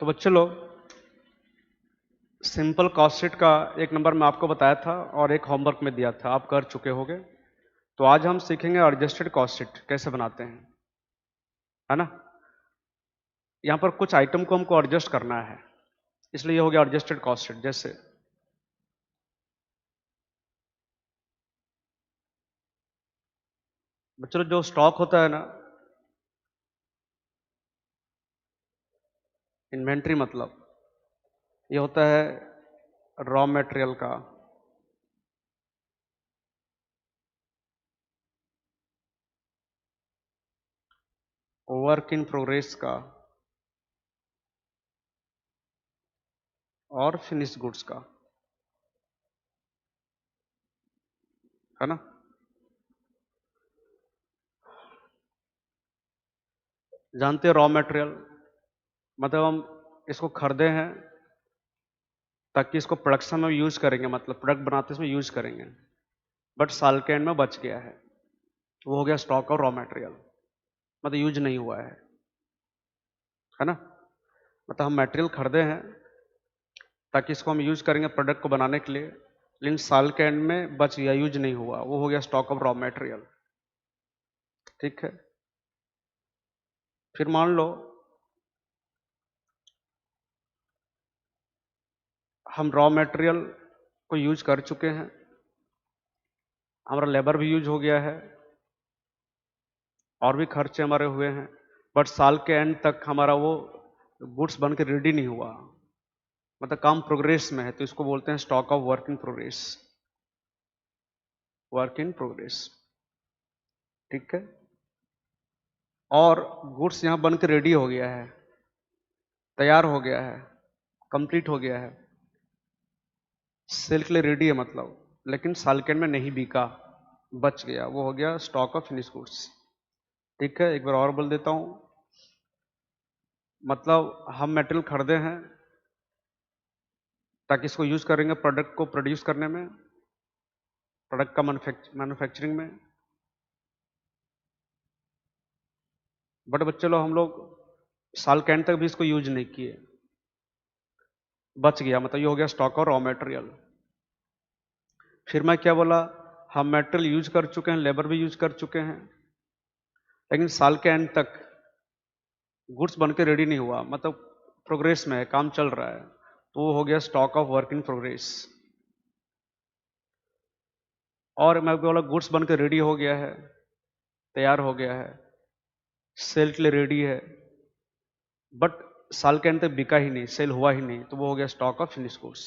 तो बच्चों लोग, सिंपल कॉस्ट शीट का एक नंबर मैं आपको बताया था और एक होमवर्क में दिया था, आप कर चुके होंगे। तो आज हम सीखेंगे एडजस्टेड कॉस्ट शीट कैसे बनाते हैं, है ना। यहाँ पर कुछ आइटम को हमको एडजस्ट करना है, इसलिए ये हो गया एडजस्टेड कॉस्ट शीट। जैसे बच्चों जो स्टॉक होता है ना, इन्वेंट्री मतलब ये होता है रॉ मटेरियल का, वर्क इन प्रोग्रेस का और फिनिश गुड्स का, है ना। जानते हैं रॉ मटेरियल मतलब हम इसको खरीदे हैं ताकि इसको प्रोडक्शन में यूज करेंगे, मतलब प्रोडक्ट बनाते इसमें यूज करेंगे, बट साल के एंड में बच गया है, वो हो गया स्टॉक और रॉ मटेरियल, मतलब यूज नहीं हुआ है ना। मतलब हम मटेरियल खरीदे हैं ताकि इसको हम यूज करेंगे प्रोडक्ट को बनाने के लिए, लेकिन साल के एंड में बच गया, यूज नहीं हुआ, वो हो गया स्टॉक ऑफ रॉ मटेरियल। ठीक है। फिर मान लो हम रॉ मटेरियल को यूज कर चुके हैं, हमारा लेबर भी यूज हो गया है और भी खर्चे हमारे हुए हैं, बट साल के एंड तक हमारा वो गुड्स बन के रेडी नहीं हुआ, मतलब काम प्रोग्रेस में है, तो इसको बोलते हैं stock of work in progress. Work in progress, ठीक है। और गुड्स यहां बन के रेडी हो गया है, तैयार हो गया है, कंप्लीट हो गया है, सेल के लिए रेडी है मतलब, लेकिन साल के एंड में नहीं बिका, बच गया, वो हो गया स्टॉक ऑफ फिनिश गुड्स। ठीक है, एक बार और बोल देता हूं। मतलब हम मटेरियल खरीदे हैं ताकि इसको यूज करेंगे प्रोडक्ट को प्रोड्यूस करने में, प्रोडक्ट का मैन्युफैक्चरिंग में, बट बच्चे लोग हम लोग साल के एंड तक भी इसको यूज नहीं किए, बच गया, मतलब ये हो गया स्टॉक और रॉ मटेरियल। फिर मैं क्या बोला, हम मटेरियल यूज कर चुके हैं, लेबर भी यूज कर चुके हैं, लेकिन साल के एंड तक गुड्स बन के रेडी नहीं हुआ, मतलब प्रोग्रेस में है, काम चल रहा है, तो वो हो गया stock of work in progress. और मैं बोला गुड्स बन के रेडी हो गया है, तैयार हो गया है, सेल के लिए रेडी है, बट साल के एंड तक बिका ही नहीं, सेल हुआ ही नहीं, तो वो हो गया स्टॉक ऑफ फिनिश गुड्स।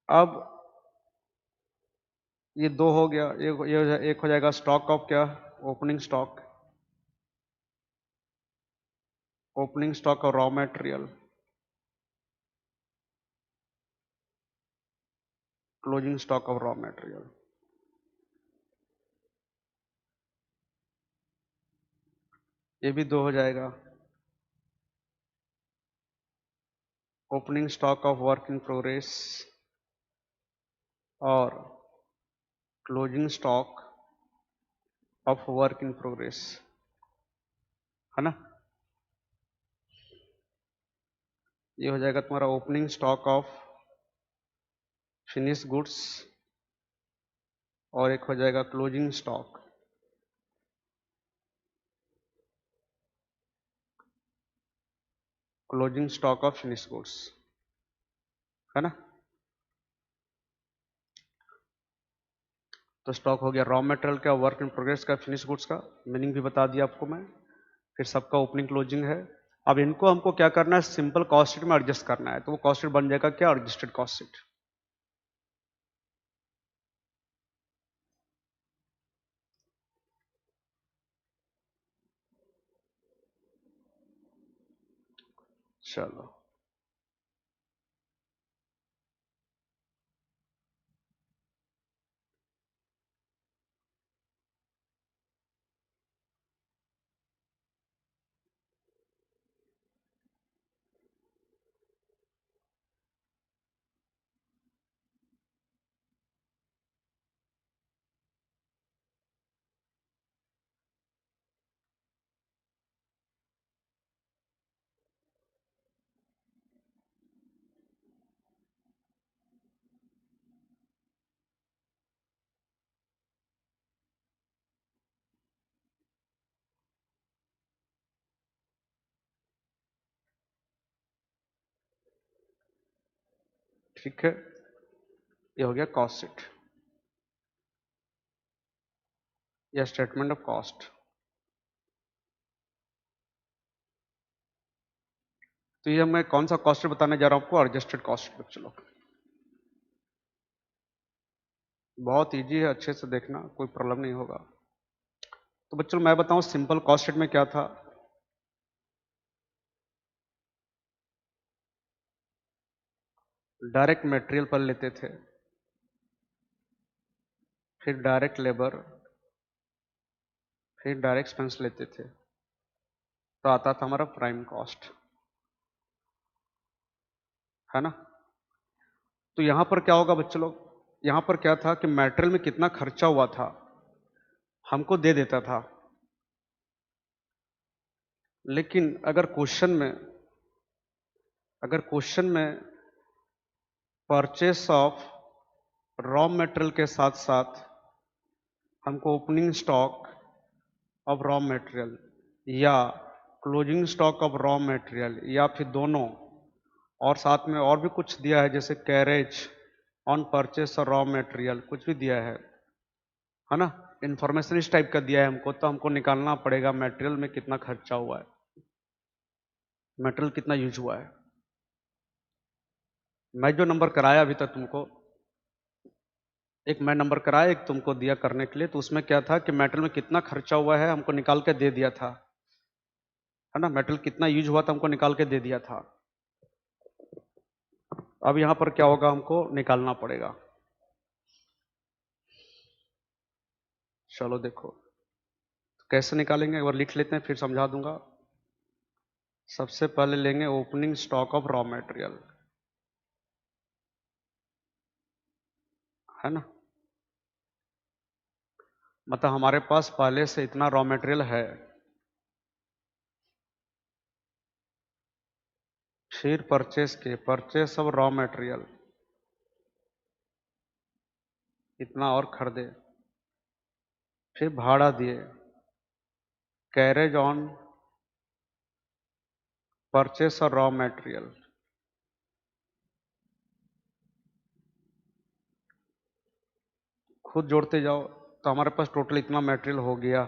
अब ये दो हो गया, एक हो जाएगा स्टॉक ऑफ क्या, ओपनिंग स्टॉक, ओपनिंग स्टॉक और raw material, closing stock of raw material. ये भी दो हो जाएगा, opening stock of work in progress और closing stock of work in progress, है ना। ये हो जाएगा तुम्हारा opening stock of finish goods और एक हो जाएगा closing stock, closing stock of finish goods, है ना। तो स्टॉक हो गया रॉ मटेरियल का, वर्क इन प्रोग्रेस का, फिनिश गुड्स का, मीनिंग भी बता दिया आपको मैं। फिर सबका ओपनिंग क्लोजिंग है। अब इनको हमको क्या करना है, सिंपल कॉस्ट शीट में एडजस्ट करना है, तो वो कॉस्ट शीट बन जाएगा क्या, एडजस्टेड कॉस्ट शीट। चलो, ठीक है, ये हो गया कॉस्ट शीट या स्टेटमेंट ऑफ कॉस्ट। तो ये मैं कौन सा कॉस्ट शीट बताने जा रहा हूं आपको, एडजस्टेड कॉस्ट शीट। चलो, बहुत इजी है, अच्छे से देखना, कोई प्रॉब्लम नहीं होगा। तो बच्चों मैं बताऊं सिंपल कॉस्ट शीट में क्या था। डायरेक्ट मटेरियल पर लेते थे, फिर डायरेक्ट लेबर, फिर डायरेक्ट एक्सपेंस लेते थे, तो आता था हमारा प्राइम कॉस्ट, है ना। तो यहां पर क्या होगा बच्चों लोग, यहां पर क्या था कि मटेरियल में कितना खर्चा हुआ था हमको दे देता था, लेकिन अगर क्वेश्चन में परचेस ऑफ रॉ मटेरियल के साथ साथ हमको opening stock of raw material या closing stock of raw material या फिर दोनों, और साथ में और भी कुछ दिया है जैसे कैरेज ऑन परचेस और रॉ मटेरियल, कुछ भी दिया है ना, इंफॉर्मेशन इस टाइप का दिया है हमको, तो हमको निकालना पड़ेगा मटेरियल में कितना खर्चा हुआ है, मटेरियल कितना यूज हुआ है। मैं जो नंबर कराया अभी तक तुमको, एक मैं नंबर कराया, एक तुमको दिया करने के लिए, तो उसमें क्या था कि मटेरियल में कितना खर्चा हुआ है हमको निकाल के दे दिया था, है ना, मटेरियल कितना यूज हुआ था हमको निकाल के दे दिया था। अब यहां पर क्या होगा, हमको निकालना पड़ेगा। चलो देखो, तो कैसे निकालेंगे एक बार लिख लेते हैं, फिर समझा दूंगा। सबसे पहले लेंगे opening stock of raw material, है ना, मतलब हमारे पास पहले से इतना रॉ मटेरियल है, फिर परचेस ऑफ रॉ मटेरियल इतना और खरीदे, फिर भाड़ा दिए, कैरेज ऑन परचेस और रॉ मटेरियल, खुद जोड़ते जाओ तो हमारे पास टोटल इतना मटेरियल हो गया,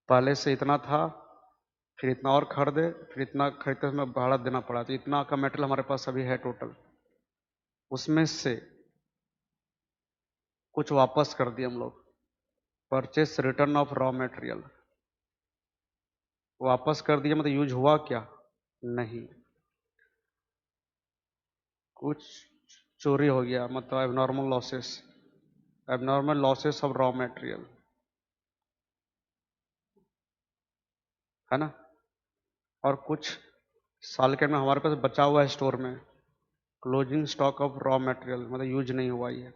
पहले से इतना था, फिर इतना और खरीदे, फिर इतना खरीदते हमें भाड़ा देना पड़ा, तो इतना का मटेरियल हमारे पास अभी है टोटल। उसमें से कुछ वापस कर दिए हम लोग, purchase return of raw material वापस कर दिया, मतलब यूज हुआ क्या, नहीं, कुछ चोरी हो गया, मतलब abnormal losses of raw material, है ना। और कुछ साल के में हमारे पास बचा हुआ है स्टोर में, closing stock of raw material, मतलब यूज नहीं हुआ ये।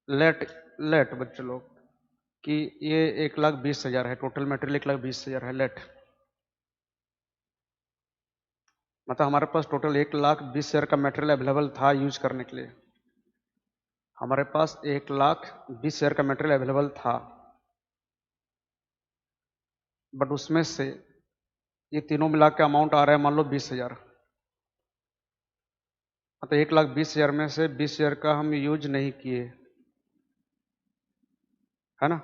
लेट लेट बच्चे लोग कि ये 1,20,000 है, टोटल मटेरियल 1,20,000 है, लेट मतलब हमारे पास टोटल 1,20,000 का मटेरियल अवेलेबल था यूज करने के लिए, हमारे पास 1,20,000 का मटेरियल अवेलेबल था, बट उसमें से ये तीनों मिला के अमाउंट आ रहा है मान लो 20,000, मतलब 1,20,000 में से 20,000 का हम यूज नहीं किए, है ना।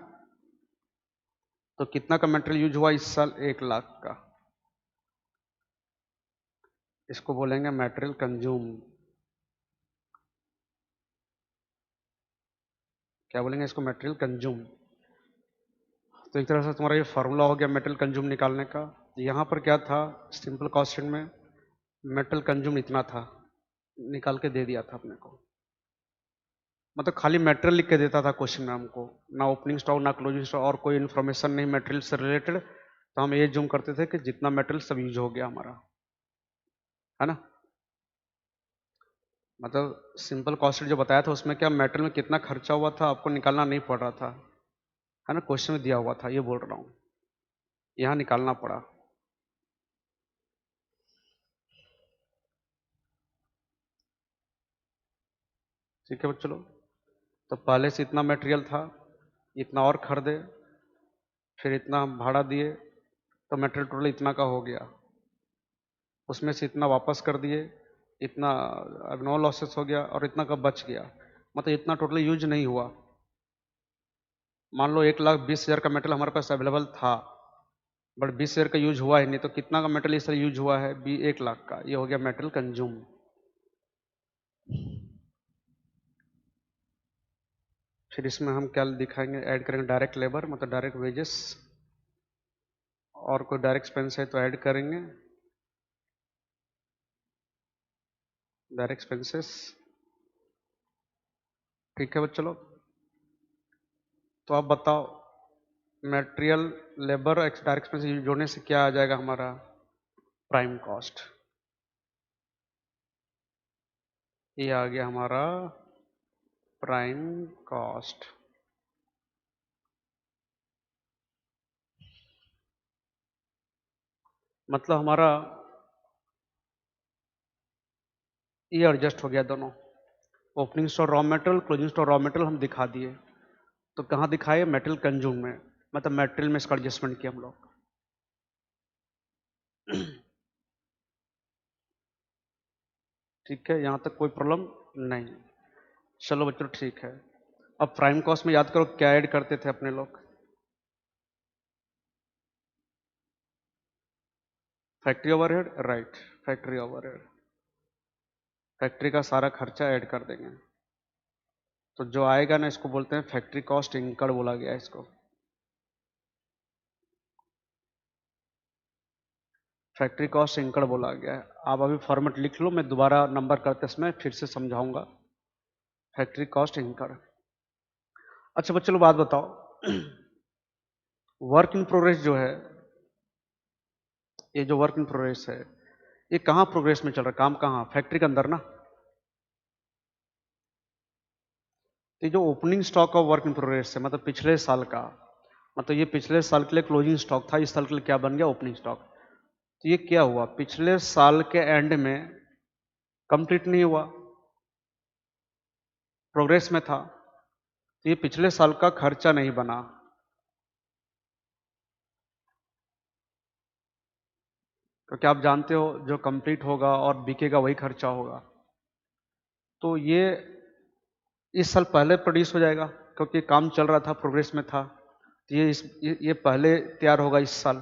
तो कितना का मटेरियल यूज हुआ इस साल, 1,00,000 का, इसको बोलेंगे मटेरियल कंज्यूम। क्या बोलेंगे इसको, मटेरियल कंज्यूम। तो एक तरह से तुम्हारा ये फार्मूला हो गया मटेरियल कंज्यूम निकालने का। यहाँ पर क्या था, सिंपल कॉस्टिंग में मटेरियल कंज्यूम इतना था, निकाल के दे दिया था अपने को, मतलब खाली मटेरियल लिख के देता था क्वेश्चन में हमको, ना ओपनिंग स्टॉक ना क्लोजिंग स्टॉक और कोई इन्फॉर्मेशन नहीं मटेरियल से रिलेटेड, तो हम ये जूम करते थे कि जितना मटेरियल सब यूज हो गया हमारा, है ना। मतलब सिंपल कॉस्ट जो बताया था उसमें क्या मटेरियल में कितना खर्चा हुआ था आपको निकालना नहीं पड़ रहा था, है ना, क्वेश्चन में दिया हुआ था, ये बोल रहा हूँ, यहाँ निकालना पड़ा। ठीक है बच्चों लोग, तो पहले से इतना मटेरियल था, इतना और खरीदे, फिर इतना हम भाड़ा दिए, तो मटेरियल टोटल इतना का हो गया, उसमें से इतना वापस कर दिए, इतना अब नो लॉसेस हो गया और इतना का बच गया, मतलब इतना टोटली यूज नहीं हुआ। मान लो 1,20,000 का मेटल हमारे पास अवेलेबल था, बट 20,000 का यूज हुआ ही नहीं, तो कितना का मेटल इस तरह यूज हुआ है? 1 लाख का। ये हो गया मेटल कंज्यूम। फिर इसमें हम क्या दिखाएंगे, ऐड करेंगे डायरेक्ट लेबर, मतलब डायरेक्ट वेजेस, और कोई डायरेक्ट एक्सपेंस है तो ऐड करेंगे डायरेक्ट एक्सपेंसेस। ठीक है बच्चों लोग, तो आप बताओ मटेरियल, लेबर, डायरेक्ट एक्सपेंस जोड़ने से क्या आ जाएगा हमारा? Prime cost. ये आ गया हमारा प्राइम कॉस्ट। मतलब हमारा ये एडजस्ट हो गया दोनों, opening stock raw material, closing stock raw material हम दिखा दिए। तो कहाँ दिखाए? मेटल कंज्यूम में, मतलब मेटेरियल में इसका एडजस्टमेंट किया हम लोग। ठीक है, यहाँ तक कोई प्रॉब्लम नहीं। चलो बच्चों ठीक है। अब प्राइम कॉस्ट में याद करो क्या ऐड करते थे अपने लोग? Factory overhead, right, factory overhead, factory का सारा खर्चा ऐड कर देंगे। तो जो आएगा ना, इसको बोलते हैं फैक्ट्री कॉस्ट इंकर्ड बोला गया है इसको। फैक्ट्री कॉस्ट इंकर्ड बोला गया है। आप अभी फॉर्मेट लिख लो, मैं दोबारा नंबर करते समय फिर से समझाऊंगा। Factory cost incurred. अच्छा बच्चों लोग बात बताओ, वर्क इन प्रोग्रेस जो है, ये जो वर्क इन प्रोग्रेस है, ये कहाँ प्रोग्रेस में चल रहा है? काम कहाँ? फैक्ट्री के अंदर ना। तो ये जो opening stock of work in progress है, मतलब पिछले साल का, मतलब ये पिछले साल के लिए क्लोजिंग स्टॉक था, इस साल के लिए क्या बन गया? Opening stock. तो ये क्या हुआ? पिछले साल के एंड में कंप्लीट नहीं हुआ, प्रोग्रेस में था, तो ये पिछले साल का खर्चा नहीं बना। क्योंकि आप जानते हो जो कंप्लीट होगा और बिकेगा वही खर्चा होगा। तो ये इस साल पहले प्रोड्यूस हो जाएगा, क्योंकि काम चल रहा था, प्रोग्रेस में था, तो ये पहले तैयार होगा इस साल।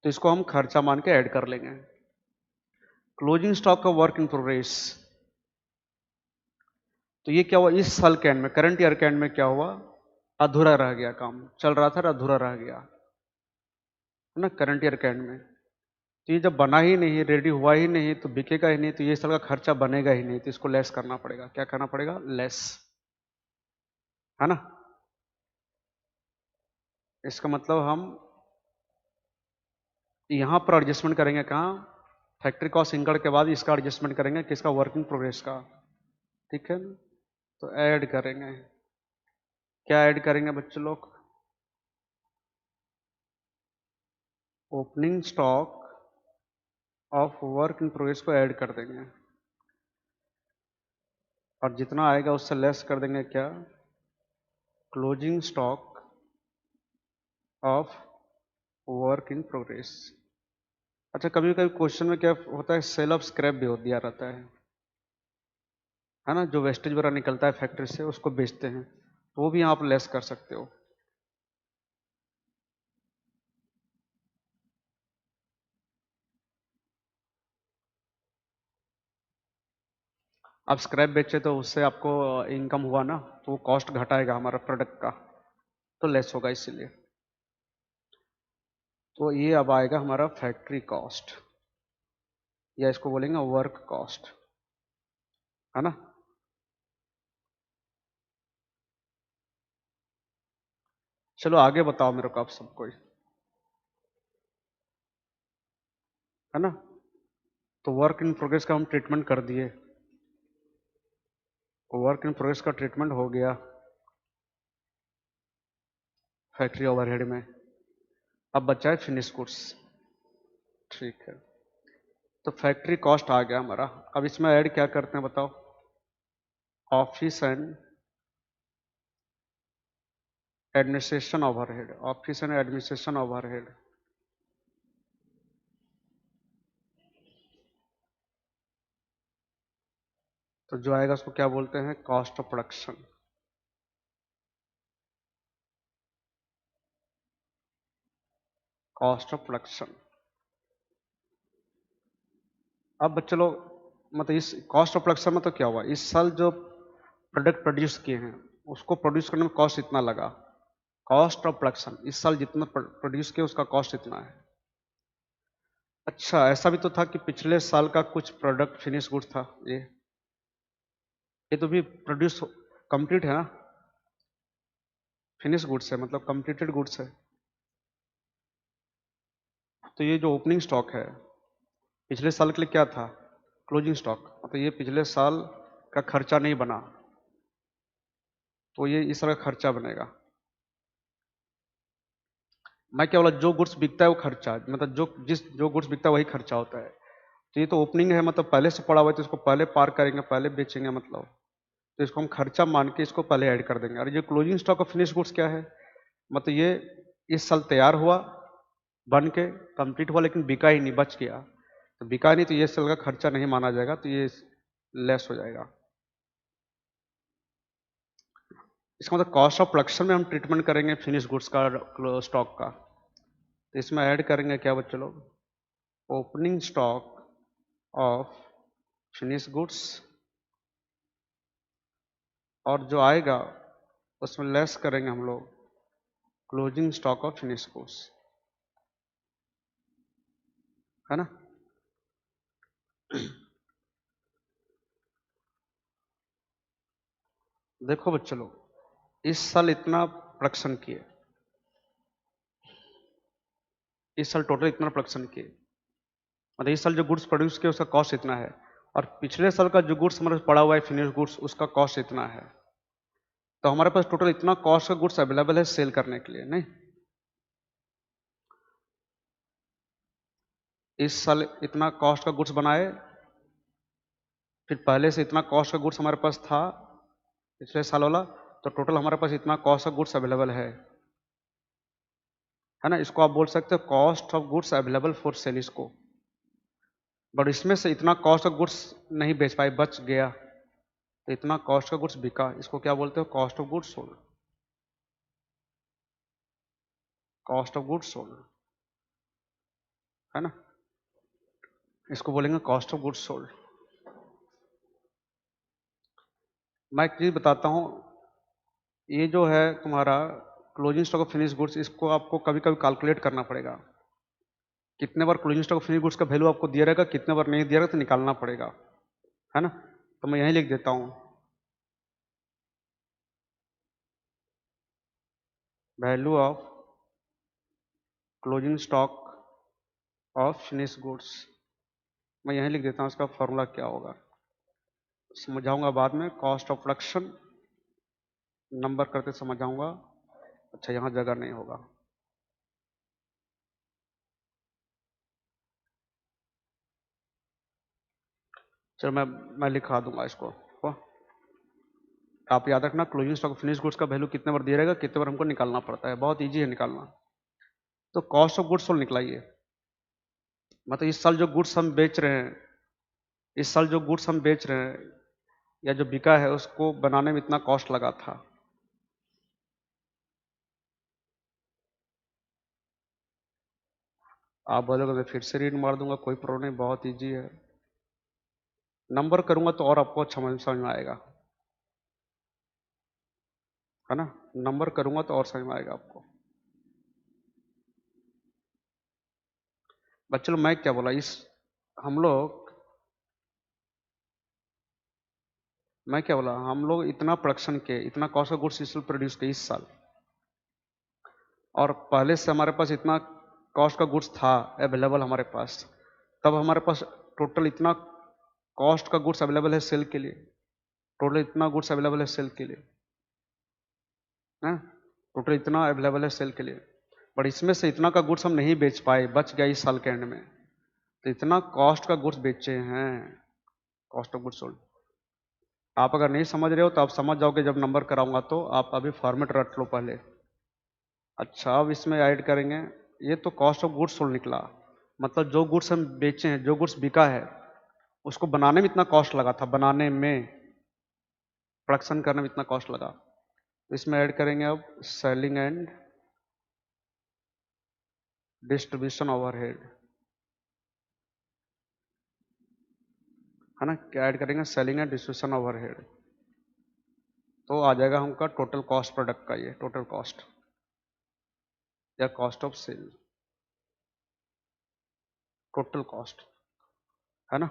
तो इसको हम खर्चा मान के ऐड कर लेंगे। क्लोजिंग स्टॉक का वर्क इन प्रोग्रेस, तो ये क्या हुआ? इस साल के एंड में, करंट ईयर के एंड में क्या हुआ? अधूरा रह गया, काम चल रहा था अधूरा रह गया, है ना, करंट ईयर के एंड में। तो ये जब बना ही नहीं, रेडी हुआ ही नहीं, तो बिकेगा ही नहीं, तो ये साल का खर्चा बनेगा ही नहीं, तो इसको लेस करना पड़ेगा। क्या करना पड़ेगा? लेस, है ना। इसका मतलब हम यहां पर एडजस्टमेंट करेंगे, कहाँ? फैक्ट्री कॉस्ट इंकर्ड के बाद इसका एडजस्टमेंट करेंगे, किसका? वर्किंग प्रोग्रेस का। ठीक है, तो ऐड करेंगे, क्या ऐड करेंगे बच्चों लोग? Opening stock of work in progress को ऐड कर देंगे, और जितना आएगा उससे लेस कर देंगे, क्या? Closing stock of work in progress. अच्छा, कभी कभी क्वेश्चन में क्या होता है, सेल ऑफ स्क्रैप भी हो दिया रहता है ना, जो वेस्टेज वगैरह निकलता है फैक्ट्री से उसको बेचते हैं, तो वो भी आप लेस कर सकते हो। आप स्क्रैप बेचे तो उससे आपको इनकम हुआ ना, तो वो कॉस्ट घटाएगा हमारा प्रोडक्ट का, तो लेस होगा इसीलिए। तो ये अब आएगा हमारा फैक्ट्री कॉस्ट, या इसको बोलेंगे वर्क कॉस्ट, है ना। चलो आगे बताओ मेरे को आप सबको, है ना। तो वर्क इन प्रोग्रेस का हम ट्रीटमेंट कर दिए, वर्क इन प्रोग्रेस का ट्रीटमेंट हो गया फैक्ट्री ओवरहेड में। अब बचा है फिनिश गुड्स। ठीक है, तो फैक्ट्री कॉस्ट आ गया हमारा। अब इसमें ऐड क्या करते हैं बताओ? Office and administration overhead, office and administration overhead. तो जो आएगा उसको क्या बोलते हैं, cost of production. Cost of production. अब बच्चे लोग मतलब इस कॉस्ट ऑफ प्रोडक्शन में तो क्या हुआ, इस साल जो प्रोडक्ट प्रोड्यूस किए हैं उसको प्रोड्यूस करने में कॉस्ट इतना लगा, कॉस्ट ऑफ प्रोडक्शन। इस साल जितना प्रोड्यूस किया उसका कॉस्ट इतना है। अच्छा, ऐसा भी तो था कि पिछले साल का कुछ प्रोडक्ट फिनिश गुड्स था, ये तो भी प्रोड्यूस कंप्लीट है ना, फिनिश गुड्स है, मतलब कंप्लीटेड गुड्स है। तो ये जो ओपनिंग स्टॉक है पिछले साल के लिए क्या था, क्लोजिंग स्टॉक, मतलब ये पिछले साल का खर्चा नहीं बना, तो ये इस तरह का खर्चा बनेगा। मैं क्या बोला, जो गुड्स बिकता है वो खर्चा, मतलब जो गुड्स बिकता है वही खर्चा होता है। तो ये तो ओपनिंग है, मतलब पहले से पड़ा हुआ है, तो इसको पहले पार करेंगे, पहले बेचेंगे, मतलब तो इसको हम खर्चा मान के इसको पहले ऐड कर देंगे। और ये closing stock of finish goods क्या है, मतलब ये इस साल तैयार हुआ, बन के कंप्लीट हुआ, लेकिन बिका ही नहीं, बच गया, तो बिका नहीं, तो ये साल का खर्चा नहीं माना जाएगा, तो ये लेस हो जाएगा। इसका मतलब कॉस्ट ऑफ प्रोडक्शन में हम ट्रीटमेंट करेंगे फिनिश गुड्स का स्टॉक का, तो इसमें ऐड करेंगे क्या बच्चे लोग, opening stock of finish goods, और जो आएगा उसमें लेस करेंगे हम लोग closing stock of finish goods, है ना। देखो बच्चे लोग, इस साल इतना प्रोडक्शन किए, इस साल टोटल इतना प्रोडक्शन किए, मतलब इस साल जो गुड्स प्रोड्यूस किए उसका कॉस्ट इतना है, और पिछले साल का जो गुड्स हमारे पड़ा हुआ है फिनिश गुड्स उसका कॉस्ट इतना है, तो हमारे पास टोटल इतना कॉस्ट का गुड्स अवेलेबल है सेल करने के लिए, नहीं। इस साल इतना कॉस्ट का गुड्स बनाए, फिर पहले से इतना कॉस्ट का गुड्स हमारे पास था पिछले साल वाला, तो टोटल हमारे पास इतना कॉस्ट का गुड्स अवेलेबल है ना। इसको आप बोल सकते हो cost of goods available for sale इसको, बट इसमें से इतना कॉस्ट ऑफ गुड्स नहीं बेच पाए, बच गया, तो इतना कॉस्ट का गुड्स बिका, इसको क्या बोलते हो, cost of goods sold, cost of goods sold, है ना, इसको बोलेंगे कॉस्ट ऑफ गुड्स सोल्ड। मैं एक चीज बताता हूं, ये जो है तुम्हारा closing stock of finish goods, इसको आपको कभी कभी कैलकुलेट करना पड़ेगा, कितने बार closing stock of finish goods का वैल्यू आपको दिया रहेगा, कितने बार नहीं दिया रहेगा, तो निकालना पड़ेगा, है ना। तो मैं यहीं लिख देता हूं, value of closing stock of finish goods, मैं यहीं लिख देता हूं, इसका फॉर्मूला क्या होगा समझाऊंगा बाद में, कॉस्ट ऑफ प्रोडक्शन नंबर करके समझाऊंगा, अच्छा यहां जगह नहीं होगा, चलो मैं लिखा दूंगा इसको, आप याद रखना क्लोजिंग स्टॉक फिनिश गुड्स का वैल्यू कितने बार दिया रहेगा, कितने बार हमको निकालना पड़ता है, बहुत इजी है निकालना। तो कॉस्ट ऑफ गुड्स सोल्ड निकलाइए, मतलब इस साल जो गुड्स हम बेच रहे हैं, इस साल जो गुड्स हम बेच रहे हैं या जो बिका है उसको बनाने में इतना कॉस्ट लगा था, आप बोलोगे मैं फिर से रीड मार दूंगा, कोई प्रॉब्लम नहीं, बहुत ईजी है, नंबर करूंगा तो और आपको अच्छा समझ में आएगा, है ना, नंबर करूंगा तो और समझ में आएगा आपको। बच्चों लोग मैं क्या बोला, इस हम लोग मैं क्या बोला, हम लोग इतना प्रोडक्शन के, इतना कॉस्ट ऑफ गुड्स इस साल प्रोड्यूस किए इस साल, और पहले से हमारे पास इतना कॉस्ट का गुड्स था अवेलेबल हमारे पास, तब हमारे पास टोटल इतना कॉस्ट का गुड्स अवेलेबल है सेल के लिए, टोटल इतना गुड्स अवेलेबल है सेल के लिए, है टोटल इतना अवेलेबल है सेल के लिए, बट इसमें से इतना का गुड्स हम नहीं बेच पाए, बच गया इस साल के एंड में, तो इतना कॉस्ट का गुड्स बेचे हैं, कॉस्ट ऑफ गुड्स सोल्ड। आप अगर नहीं समझ रहे हो तो आप समझ जाओगे जब नंबर कराऊंगा, तो आप अभी फॉर्मेट रट लो पहले। अच्छा, अब इसमें ऐड करेंगे, ये तो कॉस्ट ऑफ गुड्स सोल्ड निकला, मतलब जो गुड्स हम बेचे हैं, जो गुड्स बिका है उसको बनाने में इतना कॉस्ट लगा था, बनाने में, प्रोडक्शन करने में इतना कॉस्ट लगा, तो इसमें ऐड करेंगे अब सेलिंग एंड डिस्ट्रीब्यूशन ओवरहेड, है ना, क्या ऐड करेंगे, सेलिंग एंड डिस्ट्रीब्यूशन ओवरहेड। तो आ जाएगा हमका टोटल कॉस्ट प्रोडक्ट का, ये टोटल कॉस्ट या cost of sale, total cost, है ना।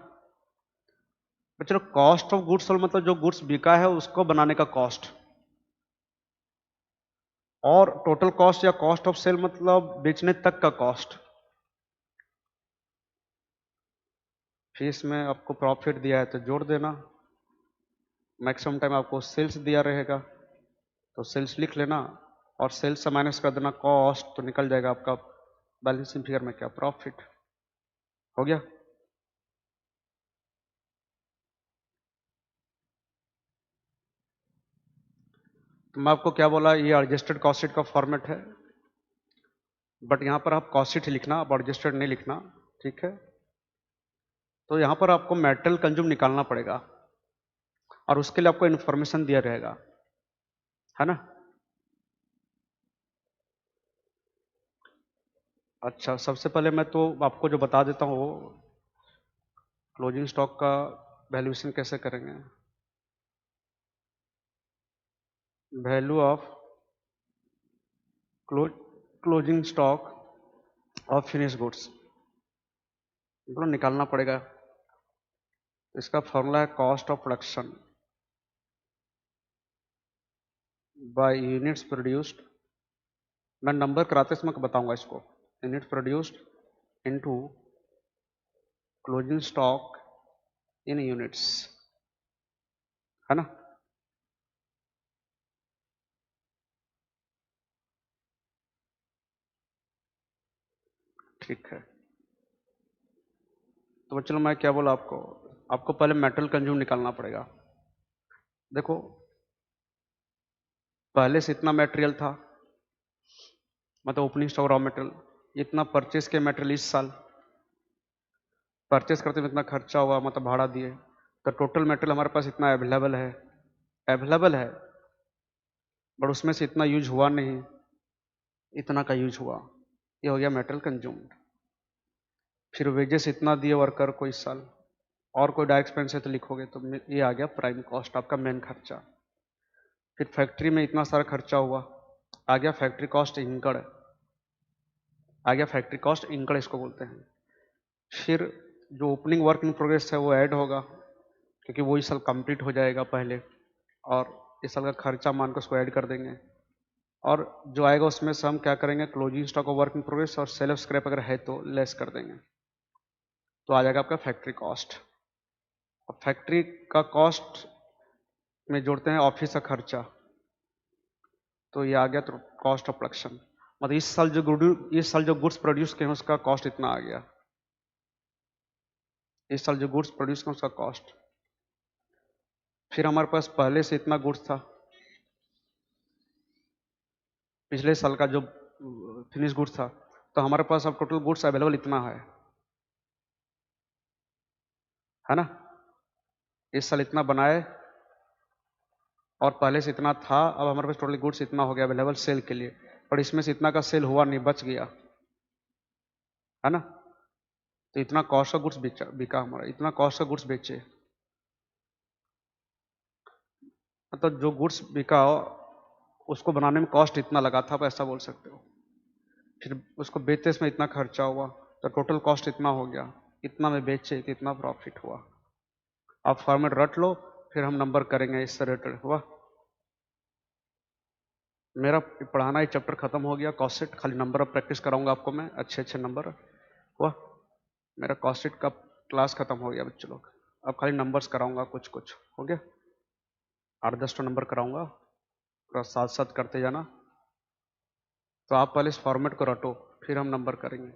तो चलो कॉस्ट ऑफ गुड्स सोल्ड मतलब जो गुड्स बिका है उसको बनाने का कॉस्ट, और टोटल कॉस्ट या कॉस्ट ऑफ सेल मतलब बेचने तक का कॉस्ट। फिर इसमें आपको प्रॉफिट दिया है तो जोड़ देना, मैक्सिमम टाइम आपको सेल्स दिया रहेगा तो सेल्स लिख लेना, और सेल्स से माइनस कर देना कॉस्ट, तो निकल जाएगा आपका बैलेंसिंग फिगर में क्या, प्रॉफिट। हो गया। तो मैं आपको क्या बोला, ये एडजस्टेड कॉस्ट शीट का फॉर्मेट है, बट यहां पर आप कॉस्ट शीट लिखना, अब एडजस्टेड नहीं लिखना, ठीक है। तो यहां पर आपको मेटेरियल कंज्यूम निकालना पड़ेगा, और उसके लिए आपको इन्फॉर्मेशन दिया रहेगा, है ना। अच्छा, सबसे पहले मैं तो आपको जो बता देता हूँ, क्लोजिंग स्टॉक का वैल्यूएशन कैसे करेंगे। Value of closing stock of finish goods मतलब निकालना पड़ेगा। इसका फॉर्मूला है cost of production by units produced, मैं नंबर कराते समय बताऊंगा इसको, unit produced into closing stock in units, है ना। ठीक है, तो चलो मैं क्या बोला आपको, आपको पहले मेटल कंज्यूम निकालना पड़ेगा। देखो पहले से इतना मटेरियल था, मतलब ओपनिंग स्टॉक रॉ मटेरियल, इतना परचेस के मटेरियल इस साल परचेस करते में इतना खर्चा हुआ, मतलब भाड़ा दिए, तो टोटल मटेरियल हमारे पास इतना अवेलेबल है, बट उसमें से इतना यूज हुआ नहीं, इतना का यूज हुआ, ये हो गया मेटल कंज्यूम्ड। फिर वेजेस इतना दिए वर्कर को इस साल, और कोई डायरेक्ट एक्सपेंस है तो लिखोगे, तो ये आ गया प्राइम कॉस्ट, आपका मेन खर्चा। फिर फैक्ट्री में इतना सारा खर्चा हुआ, आ गया फैक्ट्री कॉस्ट इनकड़, आ गया फैक्ट्री कॉस्ट इनकड़ इसको बोलते हैं। फिर जो ओपनिंग वर्क इन प्रोग्रेस है वो ऐड होगा, क्योंकि वो इस साल कंप्लीट हो जाएगा पहले, और इस साल का खर्चा मान कर उसको ऐड कर देंगे, और जो आएगा उसमें से हम क्या करेंगे, closing stock of work in progress और सेल ऑफ स्क्रैप अगर है तो लेस कर देंगे, तो आ जाएगा आपका फैक्ट्री कॉस्ट। अब फैक्ट्री का कॉस्ट में जोड़ते हैं ऑफिस का खर्चा, तो ये आ गया तो कॉस्ट ऑफ प्रोडक्शन, मतलब इस साल जो गुड्स प्रोड्यूस किए उसका कॉस्ट इतना आ गया, इस साल जो गुड्स प्रोड्यूस किए उसका कॉस्ट। फिर हमारे पास पहले से इतना गुड्स था, पिछले साल का जो फिनिश गुड्स था, तो हमारे पास अब टोटल गुड्स अवेलेबल इतना है ना। इस साल इतना बनाए और पहले से इतना था, अब हमारे पास टोटल गुड्स इतना हो गया अवेलेबल सेल के लिए, पर इसमें से इतना का सेल हुआ नहीं, बच गया, है ना। तो इतना कॉस्ट का गुड्स बिका हमारा, इतना कॉस्ट का गुड्स बेचे, मतलब जो गुड्स बिका उसको बनाने में कॉस्ट इतना लगा था, आप ऐसा बोल सकते हो। फिर उसको बेचते इसमें इतना खर्चा हुआ, तो टोटल कॉस्ट इतना हो गया, इतना में बेचे तो इतना प्रॉफिट हुआ। आप फॉर्मेट रट लो, फिर हम नंबर करेंगे इससे रिलेटेड। हुआ मेरा पढ़ाना ही चैप्टर खत्म हो गया, कॉस्ट शीट खाली नंबर अब प्रैक्टिस कराऊंगा आपको मैं, अच्छे अच्छे नंबर। हुआ मेरा कॉस्ट शीट का क्लास खत्म हो गया बच्चों लोग, अब खाली नंबर्स कराऊंगा, कुछ कुछ हो गया, 8-10 नंबर कराऊंगा, पूरा साथ साथ करते जाना। तो आप पहले इस फॉर्मेट को रटो, फिर हम नंबर करेंगे।